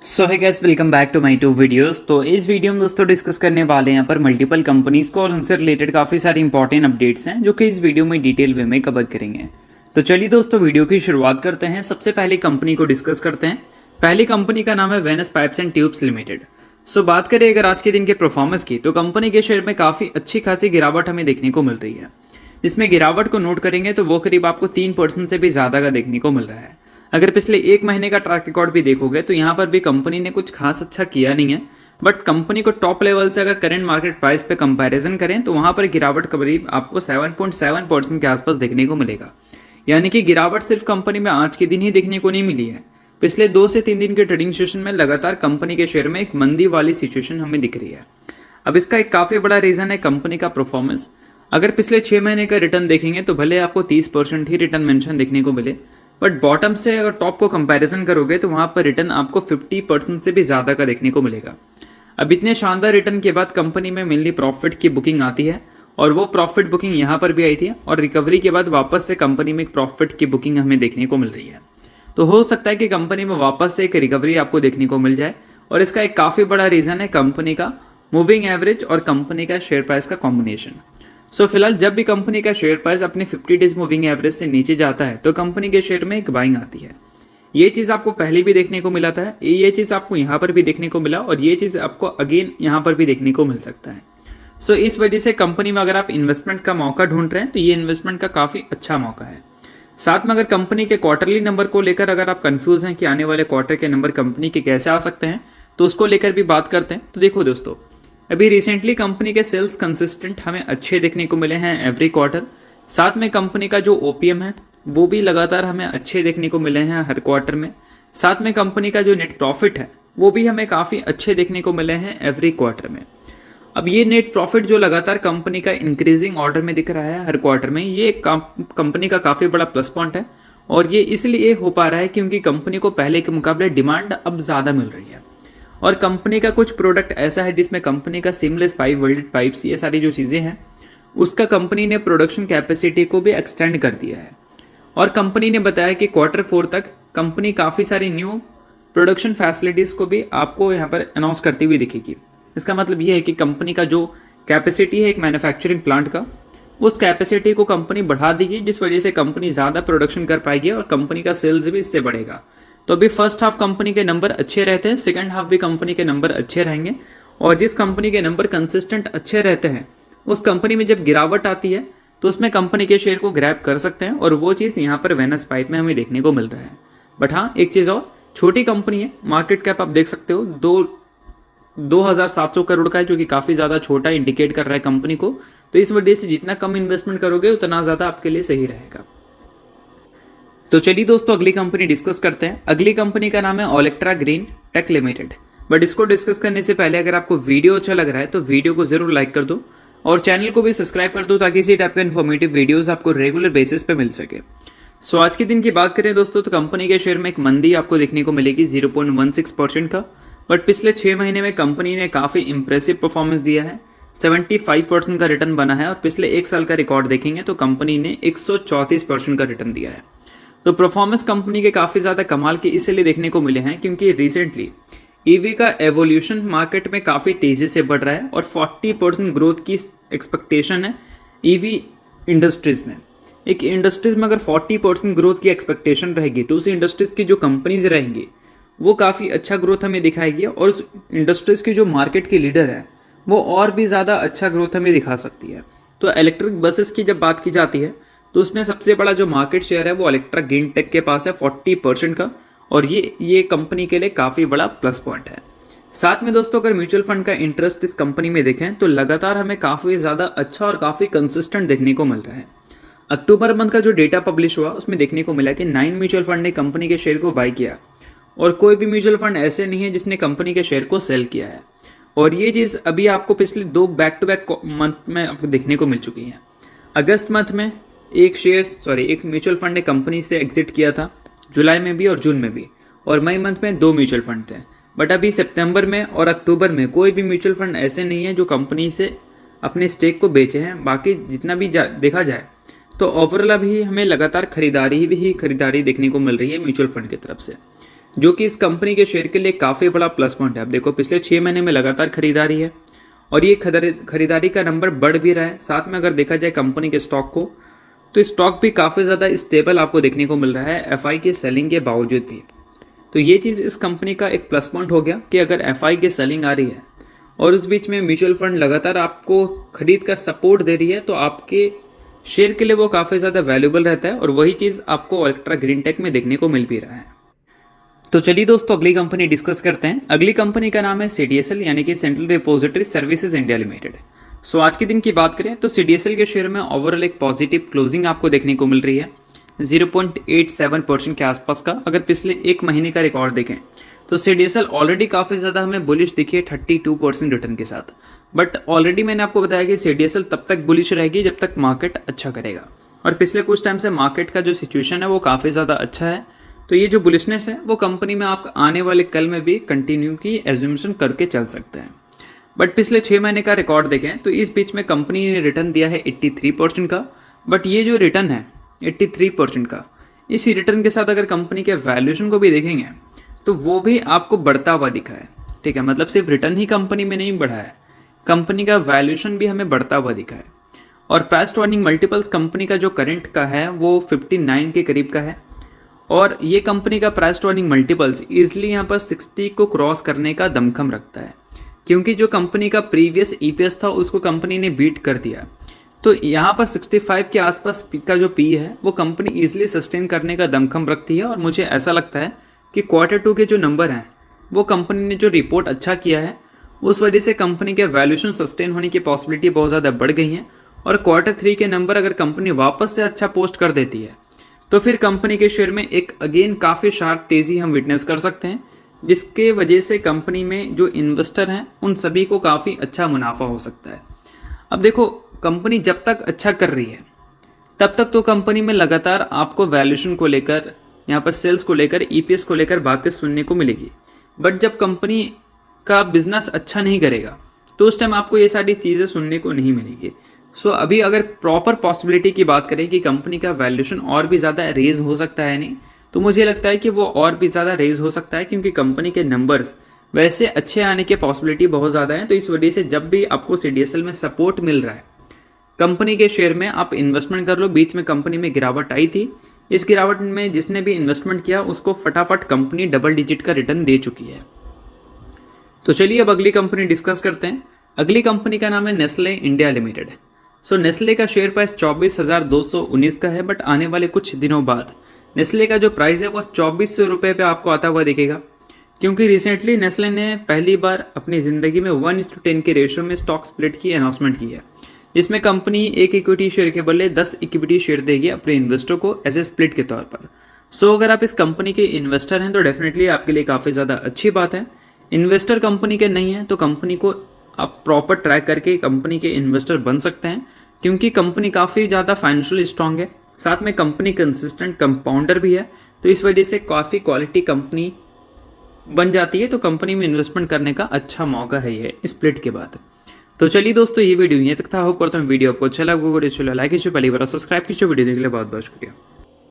So hey guys, welcome back to my to videos. तो इस video में दोस्तों डिस्कस करने वाले हैं यहाँ पर मल्टीपल कंपनीज को और उनसे रिलेटेड काफ़ी सारी इंपॉर्टेंट अपडेट्स हैं जो कि इस वीडियो में डिटेल वे में कवर करेंगे। तो चलिए दोस्तों वीडियो की शुरुआत करते हैं। सबसे पहले कंपनी को डिस्कस करते हैं। पहली कंपनी का नाम है Venus Pipes and Tubes Limited. So बात करें अगर आज के दिन के परफॉर्मेंस की, तो कंपनी के शेयर में काफ़ी अच्छी खासी गिरावट हमें देखने को मिल रही है। जिसमें गिरावट को नोट करेंगे तो वो करीब आपको 3% से भी ज़्यादा का देखने को मिल रहा है। अगर पिछले एक महीने का ट्रैक रिकॉर्ड भी देखोगे तो यहाँ पर भी कंपनी ने कुछ खास अच्छा किया नहीं है, बट कंपनी को टॉप लेवल से अगर करंट मार्केट प्राइस पे कंपैरिजन करें तो वहाँ पर गिरावट करीब आपको 7.7% के आसपास देखने को मिलेगा। यानी कि गिरावट सिर्फ कंपनी में आज के दिन ही देखने को नहीं मिली है, पिछले 2 से 3 दिन के ट्रेडिंग सेशन में लगातार कंपनी के शेयर में एक मंदी वाली सिचुएशन हमें दिख रही है। अब इसका एक काफ़ी बड़ा रीज़न है कंपनी का परफॉर्मेंस। अगर पिछले 6 महीने का रिटर्न देखेंगे तो भले आपको 30% ही रिटर्न मेंशन देखने को मिले, बट बॉटम से अगर टॉप को कंपैरिजन करोगे तो वहां पर रिटर्न आपको 50% से भी ज़्यादा का देखने को मिलेगा। अब इतने शानदार रिटर्न के बाद कंपनी में मेनली प्रॉफिट की बुकिंग आती है और वो प्रॉफिट बुकिंग यहाँ पर भी आई थी और रिकवरी के बाद वापस से कंपनी में एक प्रॉफिट की बुकिंग हमें देखने को मिल रही है। तो हो सकता है कि कंपनी में वापस से एक रिकवरी आपको देखने को मिल जाए और इसका एक काफ़ी बड़ा रीज़न है कंपनी का मूविंग एवरेज और कंपनी का शेयर प्राइस का कॉम्बिनेशन। फिलहाल जब भी कंपनी का शेयर प्राइस अपने 50 डेज मूविंग एवरेज से नीचे जाता है तो कंपनी के शेयर में एक बाइंग आती है। ये चीज़ आपको पहले भी देखने को मिला था, ये चीज़ आपको यहाँ पर भी देखने को मिला और ये चीज़ आपको अगेन यहाँ पर भी देखने को मिल सकता है। इस वजह से कंपनी में अगर आप इन्वेस्टमेंट का मौका ढूंढ रहे हैं तो ये इन्वेस्टमेंट का काफ़ी अच्छा मौका है। साथ में अगर कंपनी के क्वार्टरली नंबर को लेकर अगर आप कंफ्यूज हैं कि आने वाले क्वार्टर के नंबर कंपनी के कैसे आ सकते हैं तो उसको लेकर भी बात करते हैं। तो देखो दोस्तों, अभी रिसेंटली कंपनी के सेल्स कंसिस्टेंट हमें अच्छे देखने को मिले हैं एवरी क्वार्टर। साथ में कंपनी का जो ओपीएम है वो भी लगातार हमें अच्छे देखने को मिले हैं हर क्वार्टर में। साथ में कंपनी का जो नेट प्रॉफिट है वो भी हमें काफ़ी अच्छे देखने को मिले हैं एवरी क्वार्टर में। अब ये नेट प्रॉफिट जो लगातार कंपनी का इंक्रीजिंग ऑर्डर में दिख रहा है हर क्वार्टर में, ये कंपनी का काफ़ी बड़ा प्लस पॉइंट है और ये इसलिए हो पा रहा है क्योंकि कंपनी को पहले के मुकाबले डिमांड अब ज़्यादा मिल रही है और कंपनी का कुछ प्रोडक्ट ऐसा है जिसमें कंपनी का सीमलेस पाइप, वेल्डेड पाइप्स, ये सारी जो चीज़ें हैं उसका कंपनी ने प्रोडक्शन कैपेसिटी को भी एक्सटेंड कर दिया है। और कंपनी ने बताया कि Q4 तक कंपनी काफ़ी सारी न्यू प्रोडक्शन फैसिलिटीज़ को भी आपको यहाँ पर अनाउंस करती हुई दिखेगी। इसका मतलब ये है कि कंपनी का जो कैपेसिटी है एक मैन्युफैक्चरिंग प्लांट का, उस कैपेसिटी को कंपनी बढ़ा देगी, जिस वजह से कंपनी ज़्यादा प्रोडक्शन कर पाएगी और कंपनी का सेल्स भी इससे बढ़ेगा। तो अभी फर्स्ट हाफ कंपनी के नंबर अच्छे रहते हैं, सेकंड हाफ भी कंपनी के नंबर अच्छे रहेंगे और जिस कंपनी के नंबर कंसिस्टेंट अच्छे रहते हैं उस कंपनी में जब गिरावट आती है तो उसमें कंपनी के शेयर को ग्रैब कर सकते हैं और वो चीज़ यहाँ पर वेनस पाइप में हमें देखने को मिल रहा है। बट हाँ, एक चीज़ और, छोटी कंपनी है, मार्केट कैप आप देख सकते हो 2,700 करोड़ का है, जो कि काफ़ी ज़्यादा छोटा इंडिकेट कर रहा है कंपनी को। तो इस वजह से जितना कम इन्वेस्टमेंट करोगे उतना ज़्यादा आपके लिए सही रहेगा। तो चलिए दोस्तों अगली कंपनी डिस्कस करते हैं। अगली कंपनी का नाम है Olectra Green Tech Limited. But इसको डिस्कस करने से पहले अगर आपको वीडियो अच्छा लग रहा है तो वीडियो को जरूर लाइक कर दो और चैनल को भी सब्सक्राइब कर दो ताकि इसी टाइप के इन्फॉर्मेटिव वीडियोस आपको रेगुलर बेसिस पे मिल सके। आज के दिन की बात करें दोस्तों तो कंपनी के शेयर में एक मंदी आपको देखने को मिलेगी 0.16% का, बट पिछले 6 महीने में कंपनी ने काफ़ी इंप्रेसिव परफॉर्मेंस दिया है। 75% का रिटर्न बना है और पिछले 1 साल का रिकॉर्ड देखेंगे तो कंपनी ने 134% का रिटर्न दिया है। तो परफॉर्मेंस कंपनी के काफ़ी ज़्यादा कमाल के इसलिए देखने को मिले हैं क्योंकि रिसेंटली ईवी का एवोल्यूशन मार्केट में काफ़ी तेज़ी से बढ़ रहा है और 40% ग्रोथ की एक्सपेक्टेशन है ईवी इंडस्ट्रीज़ में। एक इंडस्ट्रीज़ में अगर 40% ग्रोथ की एक्सपेक्टेशन रहेगी तो उस इंडस्ट्रीज़ की जो कंपनीज रहेंगी वो काफ़ी अच्छा ग्रोथ हमें दिखाएगी और उस इंडस्ट्रीज़ की जो मार्केट की लीडर है वो और भी ज़्यादा अच्छा ग्रोथ हमें दिखा सकती है। तो इलेक्ट्रिक बसेस की जब बात की जाती है तो उसमें सबसे बड़ा जो मार्केट शेयर है वो ओलेक्ट्रा ग्रीन टेक के पास है 40% का और ये कंपनी के लिए काफ़ी बड़ा प्लस पॉइंट है। साथ में दोस्तों अगर म्यूचुअल फंड का इंटरेस्ट इस कंपनी में देखें तो लगातार हमें काफ़ी ज़्यादा अच्छा और काफ़ी कंसिस्टेंट देखने को मिल रहा है। अक्टूबर मंथ का जो डेटा पब्लिश हुआ उसमें देखने को मिला कि 9 म्यूचुअल फंड ने कंपनी के शेयर को बाय किया और कोई भी म्यूचुअल फंड ऐसे नहीं है जिसने कंपनी के शेयर को सेल किया है। और ये चीज़ अभी आपको पिछले 2 बैक टू बैक मंथ में आपको देखने को मिल चुकी है। अगस्त मंथ में एक म्यूचुअल फंड ने कंपनी से एग्जिट किया था, जुलाई में भी और जून में भी, और मई मंथ में 2 म्यूचुअल फंड थे। बट अभी सितंबर में और अक्टूबर में कोई भी म्यूचुअल फंड ऐसे नहीं है जो कंपनी से अपने स्टेक को बेचे हैं। बाकी जितना भी देखा जाए तो ओवरऑल अभी हमें लगातार खरीदारी देखने को मिल रही है म्यूचुअल फंड की तरफ से। जो कि इस कंपनी के शेयर के लिए काफ़ी बड़ा प्लस पॉइंट है। अब देखो पिछले 6 महीने में लगातार खरीदारी है और ये खरीदारी का नंबर बढ़ भी रहा है। साथ में अगर देखा जाए कंपनी के स्टॉक को, तो स्टॉक भी काफ़ी ज़्यादा स्टेबल आपको देखने को मिल रहा है एफआई के सेलिंग के बावजूद भी। तो ये चीज़ इस कंपनी का एक प्लस पॉइंट हो गया कि अगर एफआई की सेलिंग आ रही है और उस बीच में म्यूचुअल फंड लगातार आपको खरीद का सपोर्ट दे रही है, तो आपके शेयर के लिए वो काफ़ी ज़्यादा वैल्यूबल रहता है और वही चीज़ आपको अल्ट्रा ग्रीन टेक में देखने को मिल भी रहा है। तो चलिए दोस्तों अगली कंपनी डिस्कस करते हैं। अगली कंपनी का नाम है सीडीएसएल यानी कि Central Depository Services India Limited. So आज के दिन की बात करें तो सीडीएसएल के शेयर में ओवरऑल एक पॉजिटिव क्लोजिंग आपको देखने को मिल रही है 0.87% के आसपास का। अगर पिछले एक महीने का रिकॉर्ड देखें तो सीडीएसएल ऑलरेडी काफ़ी ज़्यादा हमें बुलिश दिखी है 32% रिटर्न के साथ। बट ऑलरेडी मैंने आपको बताया कि सीडीएसएल तब तक बुलिश रहेगी जब तक मार्केट अच्छा करेगा, और पिछले कुछ टाइम से मार्केट का जो सिचुएशन है वो काफ़ी ज़्यादा अच्छा है। तो ये जो बुलिशनेस है वो कंपनी में आप आने वाले कल में भी कंटिन्यू की एज्यूमेशन करके चल सकते हैं। बट पिछले 6 महीने का रिकॉर्ड देखें तो इस बीच में कंपनी ने रिटर्न दिया है 83% का। बट ये जो रिटर्न है 83% का, इसी रिटर्न के साथ अगर कंपनी के वैल्यूएशन को भी देखेंगे तो वो भी आपको बढ़ता हुआ दिखा है। ठीक है, मतलब सिर्फ रिटर्न ही कंपनी में नहीं बढ़ा है, कंपनी का वैल्यूएशन भी हमें बढ़ता हुआ दिखा है। और price to earning multiples company का जो करंट का है वो 59 के करीब का है, और ये कंपनी का price to earning multiples easily यहाँ पर 60 को क्रॉस करने का दमखम रखता है, क्योंकि जो कंपनी का प्रीवियस ईपीएस था उसको कंपनी ने बीट कर दिया। तो यहाँ पर 65 के आसपास का जो पी है वो कंपनी ईजिली सस्टेन करने का दमखम रखती है। और मुझे ऐसा लगता है कि Q2 के जो नंबर हैं वो कंपनी ने जो रिपोर्ट अच्छा किया है उस वजह से कंपनी के वैल्यूएशन सस्टेन होने की पॉसिबिलिटी बहुत ज़्यादा बढ़ गई है। और Q3 के नंबर अगर कंपनी वापस से अच्छा पोस्ट कर देती है तो फिर कंपनी के शेयर में एक अगेन काफ़ी शार्प तेज़ी हम विटनेस कर सकते हैं, जिसके वजह से कंपनी में जो इन्वेस्टर हैं उन सभी को काफ़ी अच्छा मुनाफा हो सकता है। अब देखो कंपनी जब तक अच्छा कर रही है तब तक तो कंपनी में लगातार आपको वैल्यूएशन को लेकर, यहाँ पर सेल्स को लेकर, ईपीएस को लेकर बातें सुनने को मिलेगी। बट जब कंपनी का बिजनेस अच्छा नहीं करेगा तो उस टाइम आपको ये सारी चीज़ें सुनने को नहीं मिलेगी। सो अभी अगर प्रॉपर पॉसिबिलिटी की बात करें कि कंपनी का वैल्यूएशन और भी ज़्यादा रेज हो सकता है नहीं, तो मुझे लगता है कि वो और भी ज़्यादा रेज हो सकता है, क्योंकि कंपनी के नंबर्स वैसे अच्छे आने की पॉसिबिलिटी बहुत ज़्यादा है। तो इस वजह से जब भी आपको सीडीएसएल में सपोर्ट मिल रहा है कंपनी के शेयर में, आप इन्वेस्टमेंट कर लो। बीच में कंपनी में गिरावट आई थी, इस गिरावट में जिसने भी इन्वेस्टमेंट किया उसको फटाफट कंपनी डबल डिजिट का रिटर्न दे चुकी है। तो चलिए अब अगली कंपनी डिस्कस करते हैं। अगली कंपनी का नाम है नेस्ले इंडिया लिमिटेड। सो नेस्ले का शेयर प्राइस 24,219 का है। बट आने वाले कुछ दिनों बाद नेस्ले का जो प्राइस है वो 2400 रुपये पे आपको आता हुआ दिखेगा, क्योंकि रिसेंटली नेस्ले ने पहली बार अपनी ज़िंदगी में 1:10 के रेशो में स्टॉक स्प्लिट की अनाउंसमेंट की है, जिसमें कंपनी एक इक्विटी शेयर के बदले 10 इक्विटी शेयर देगी अपने इन्वेस्टर को एज ए स्प्लिट के तौर पर। सो अगर आप इस कंपनी के इन्वेस्टर हैं तो डेफिनेटली आपके लिए काफ़ी ज़्यादा अच्छी बात है। इन्वेस्टर कंपनी के नहीं है तो कंपनी को आप प्रॉपर ट्रैक करके कंपनी के इन्वेस्टर बन सकते हैं, क्योंकि कंपनी काफ़ी ज़्यादा फाइनेंशियली स्ट्रांग है, साथ में कंपनी कंसिस्टेंट कंपाउंडर भी है। तो इस वजह से काफ़ी क्वालिटी कंपनी बन जाती है, तो कंपनी में इन्वेस्टमेंट करने का अच्छा मौका है ये स्प्लिट के बाद। तो चलिए दोस्तों ये वीडियो यहाँ तक था। होप करता हूँ वीडियो आपको अच्छा लगा। वीडियो लाइक कीजिए, पहली बार सब्सक्राइब कीजिए। वीडियो देखने के लिए बहुत बहुत शुक्रिया।